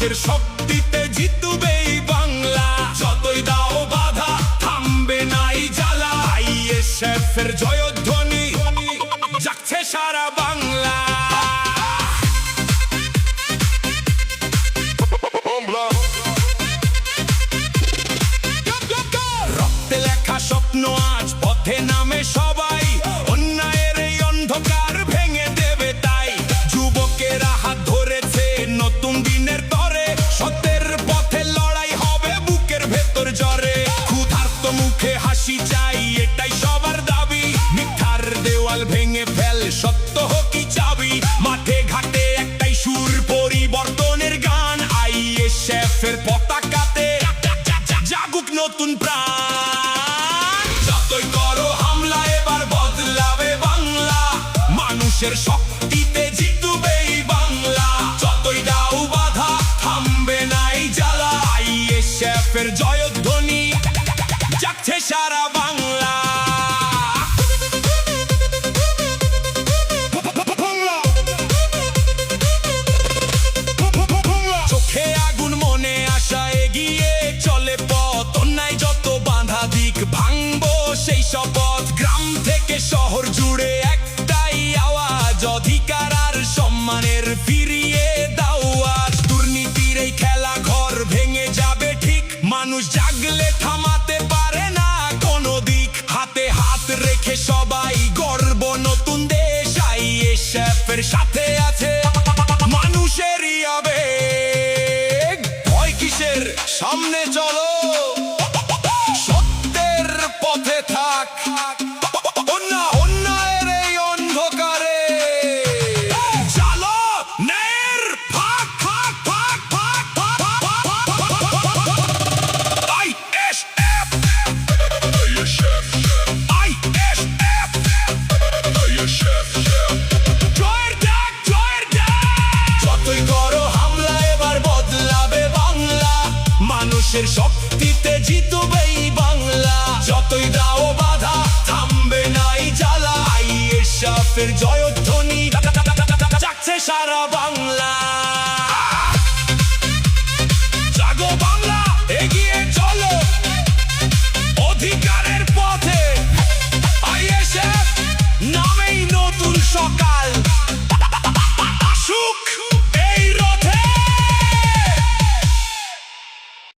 মানুষের শক্তিতে জিতবে এই বাংলা। যতই দাও বাধা থামবে না এই জ্বালা। ISF এর জয়ধ্বনি জাগছে সারা বাংলা। রক্তে লেখা স্বপ্ন আজ পথে নামে সবাই। অন্যায়ের এই অন্ধকার ভেঙে দেবে তাই। যুবকেরা হাত ধরেছে নতুন দিনের তরে। সত্যের পথে লড়াই হবে বুকের ভেতর জ্বরে। ক্ষুধার্ত মুখে হাসি চাই এটাই সবার দাবি। মিথ্যার দেওয়াল ভেঙে ফেল সত্য হোকই চাবি। মাঠে ঘাটে একটাই সুর পরিবর্তনের গান। ISF এর পতাকাতে জাগুক নতুন প্রাণ। যতই করো হামলা এবার বদলাবে বাংলা। মানুষের শক্তিতে জিতবে এই বাংলা। যতই দাও বাধা থামবে না এই জ্বালা। ISF এর জয়ধ্বনি জাগছে সারা বাংলা। চোখে আগুন মনে আশা এগিয়ে চলে পথ। অন্যায় যত বাধা দিক ভাঙবো সেই শপথ। গ্রাম থেকে শহর জুড়ে একটাই আওয়াজ। অধিকার আর সম্মানের ফিরিয়ে দাও আজ। দুর্নীতির এই খেলা ঘর ভেঙে যাবে ঠিক। মানুষ জাগলে থামাতে পারে না কোনো দিক। হাতে হাত রেখে সবাই গর্ব নতুন দেশ। ISF এর সাথে আছে মানুষেরই আবেগ। ভয় কিসের সামনে চলো সত্যের পথে থাক। অন্যায়ের এই অন্ধকারে চালো ন্যায়ের ভাগ ভাগ ভাগ ভাগ ISF জয়ের ডাক জয়ের ডাক। যতই করো হামলা এবার বদলাবে বাংলা। মানুষের শক্তিতে জিতবে এই বাংলা। যতই দাও বাধা থামবে না এই জ্বালা। ISF এর জয়